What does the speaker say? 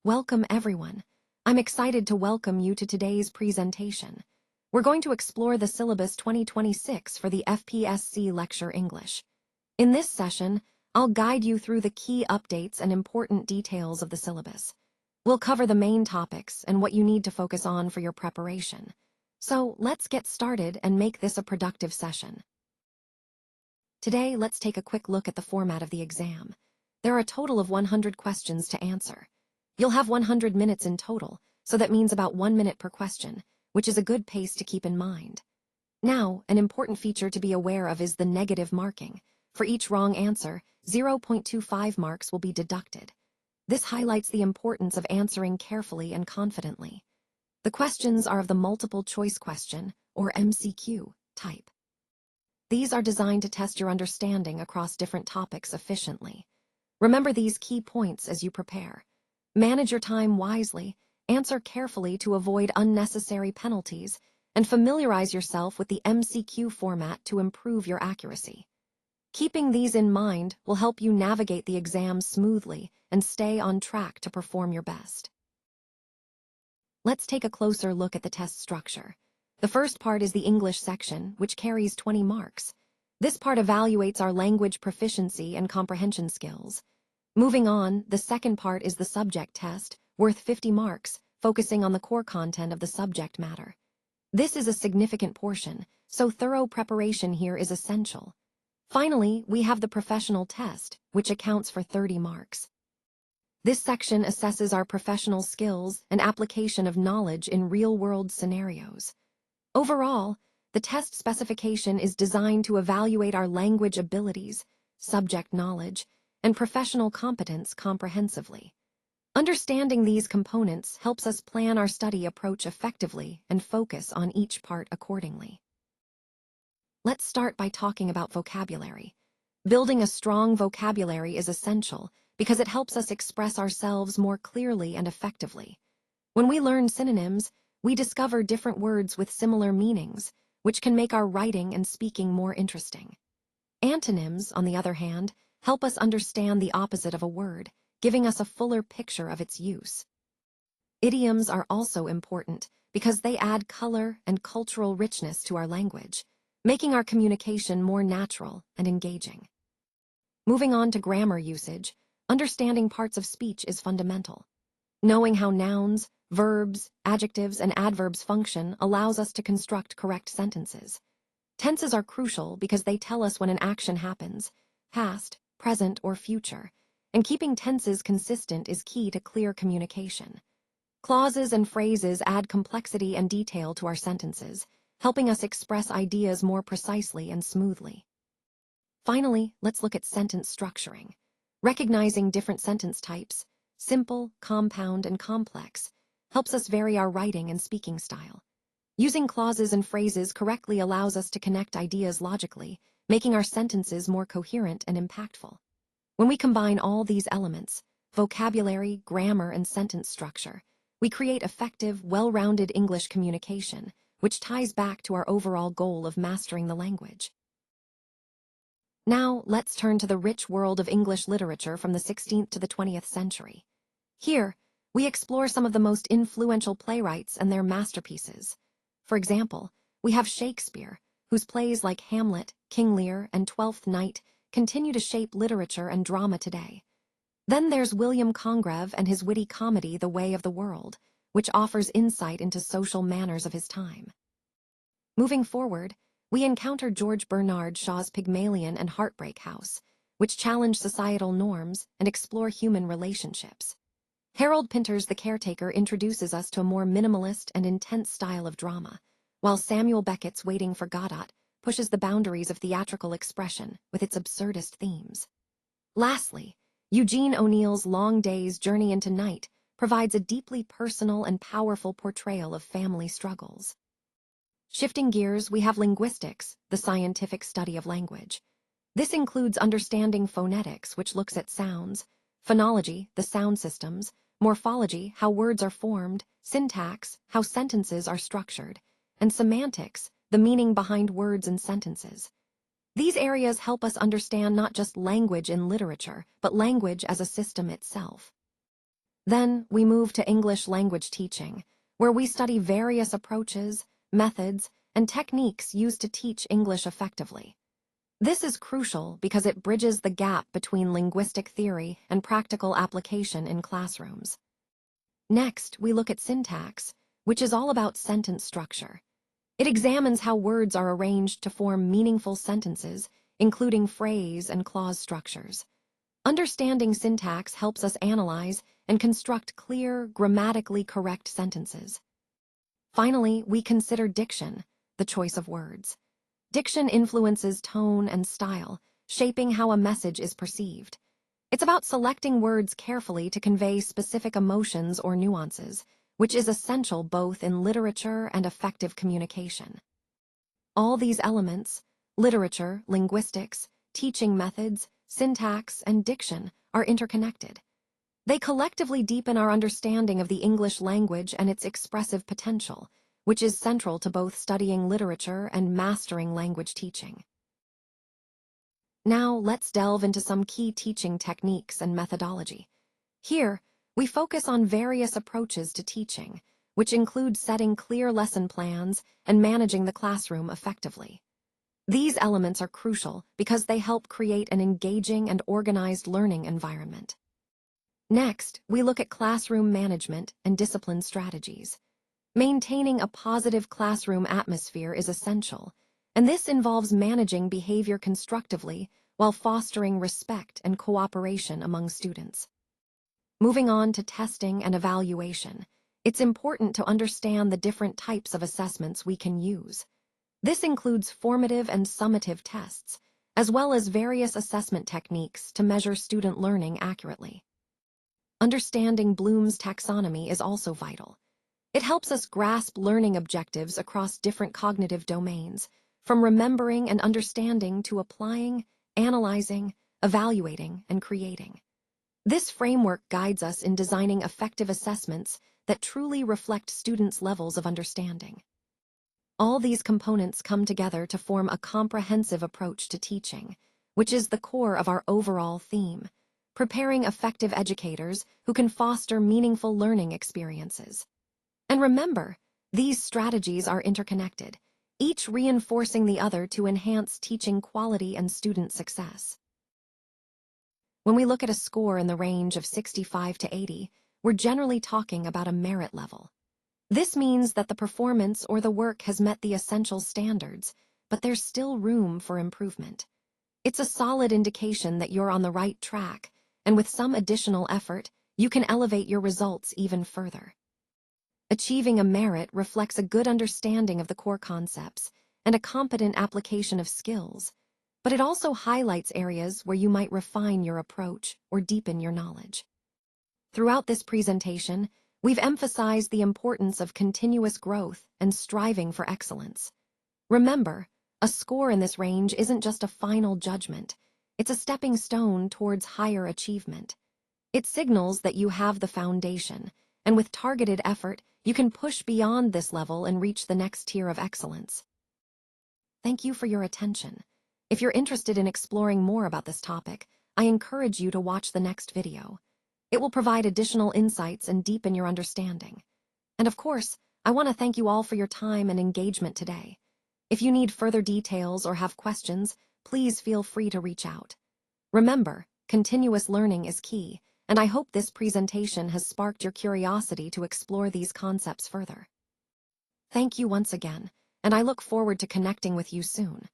Welcome everyone. I'm excited to welcome you to today's presentation. We're going to explore the syllabus 2026 for the FPSC Lecture English. In this session, I'll guide you through the key updates and important details of the syllabus. We'll cover the main topics and what you need to focus on for your preparation. So let's get started and make this a productive session. Today, let's take a quick look at the format of the exam. There are a total of 100 questions to answer. You'll have 100 minutes in total, so that means about 1 minute per question, which is a good pace to keep in mind. Now, an important feature to be aware of is the negative marking. For each wrong answer, 0.25 marks will be deducted. This highlights the importance of answering carefully and confidently. The questions are of the multiple choice question, or MCQ, type. These are designed to test your understanding across different topics efficiently. Remember these key points as you prepare. Manage your time wisely, answer carefully to avoid unnecessary penalties, and familiarize yourself with the MCQ format to improve your accuracy. Keeping these in mind will help you navigate the exam smoothly and stay on track to perform your best. Let's take a closer look at the test structure. The first part is the English section, which carries 20 marks. This part evaluates our language proficiency and comprehension skills. Moving on, the second part is the subject test, worth 50 marks, focusing on the core content of the subject matter. This is a significant portion, so thorough preparation here is essential. Finally, we have the professional test, which accounts for 30 marks. This section assesses our professional skills and application of knowledge in real-world scenarios. Overall, the test specification is designed to evaluate our language abilities, subject knowledge, and professional competence comprehensively. Understanding these components helps us plan our study approach effectively and focus on each part accordingly. Let's start by talking about vocabulary. Building a strong vocabulary is essential because it helps us express ourselves more clearly and effectively. When we learn synonyms, we discover different words with similar meanings, which can make our writing and speaking more interesting. Antonyms, on the other hand, help us understand the opposite of a word, giving us a fuller picture of its use. Idioms are also important because they add color and cultural richness to our language, making our communication more natural and engaging. Moving on to grammar usage, understanding parts of speech is fundamental. Knowing how nouns, verbs, adjectives, and adverbs function allows us to construct correct sentences. Tenses are crucial because they tell us when an action happens, past, present, or future, and keeping tenses consistent is key to clear communication. Clauses and phrases add complexity and detail to our sentences, helping us express ideas more precisely and smoothly. Finally, let's look at sentence structuring. Recognizing different sentence types, simple, compound, and complex, helps us vary our writing and speaking style. Using clauses and phrases correctly allows us to connect ideas logically, making our sentences more coherent and impactful. When we combine all these elements, vocabulary, grammar, and sentence structure, we create effective, well-rounded English communication, which ties back to our overall goal of mastering the language. Now, let's turn to the rich world of English literature from the 16th to the 20th century. Here, we explore some of the most influential playwrights and their masterpieces. For example, we have Shakespeare, whose plays like Hamlet, King Lear, and Twelfth Night continue to shape literature and drama today. Then there's William Congreve and his witty comedy The Way of the World, which offers insight into social manners of his time. Moving forward, we encounter George Bernard Shaw's Pygmalion and Heartbreak House, which challenge societal norms and explore human relationships. Harold Pinter's The Caretaker introduces us to a more minimalist and intense style of drama, while Samuel Beckett's Waiting for Godot pushes the boundaries of theatrical expression with its absurdist themes. Lastly, Eugene O'Neill's Long Day's Journey into Night provides a deeply personal and powerful portrayal of family struggles. Shifting gears, we have linguistics, the scientific study of language. This includes understanding phonetics, which looks at sounds, phonology, the sound systems, morphology, how words are formed, syntax, how sentences are structured, and semantics, the meaning behind words and sentences. These areas help us understand not just language in literature, but language as a system itself. Then we move to English language teaching, where we study various approaches, methods, and techniques used to teach English effectively. This is crucial because it bridges the gap between linguistic theory and practical application in classrooms. Next, we look at syntax, which is all about sentence structure. It examines how words are arranged to form meaningful sentences, including phrase and clause structures. Understanding syntax helps us analyze and construct clear, grammatically correct sentences. Finally, we consider diction, the choice of words. Diction influences tone and style, shaping how a message is perceived. It's about selecting words carefully to convey specific emotions or nuances, which is essential both in literature and effective communication. All these elements, literature, linguistics, teaching methods, syntax, and diction, are interconnected. They collectively deepen our understanding of the English language and its expressive potential, which is central to both studying literature and mastering language teaching. Now, let's delve into some key teaching techniques and methodology. Here, we focus on various approaches to teaching, which include setting clear lesson plans and managing the classroom effectively. These elements are crucial because they help create an engaging and organized learning environment. Next, we look at classroom management and discipline strategies. Maintaining a positive classroom atmosphere is essential, and this involves managing behavior constructively while fostering respect and cooperation among students. Moving on to testing and evaluation, it's important to understand the different types of assessments we can use. This includes formative and summative tests, as well as various assessment techniques to measure student learning accurately. Understanding Bloom's taxonomy is also vital. It helps us grasp learning objectives across different cognitive domains, from remembering and understanding to applying, analyzing, evaluating, and creating. This framework guides us in designing effective assessments that truly reflect students' levels of understanding. All these components come together to form a comprehensive approach to teaching, which is the core of our overall theme, preparing effective educators who can foster meaningful learning experiences. And remember, these strategies are interconnected, each reinforcing the other to enhance teaching quality and student success. When we look at a score in the range of 65 to 80, we're generally talking about a merit level. This means that the performance or the work has met the essential standards, but there's still room for improvement. It's a solid indication that you're on the right track, and with some additional effort, you can elevate your results even further. Achieving a merit reflects a good understanding of the core concepts and a competent application of skills, but it also highlights areas where you might refine your approach or deepen your knowledge. Throughout this presentation, we've emphasized the importance of continuous growth and striving for excellence. Remember, a score in this range isn't just a final judgment, it's a stepping stone towards higher achievement. It signals that you have the foundation, and with targeted effort, you can push beyond this level and reach the next tier of excellence. Thank you for your attention. If you're interested in exploring more about this topic, I encourage you to watch the next video. It will provide additional insights and deepen your understanding. And of course, I want to thank you all for your time and engagement today. If you need further details or have questions, please feel free to reach out. Remember, continuous learning is key, and I hope this presentation has sparked your curiosity to explore these concepts further. Thank you once again, and I look forward to connecting with you soon.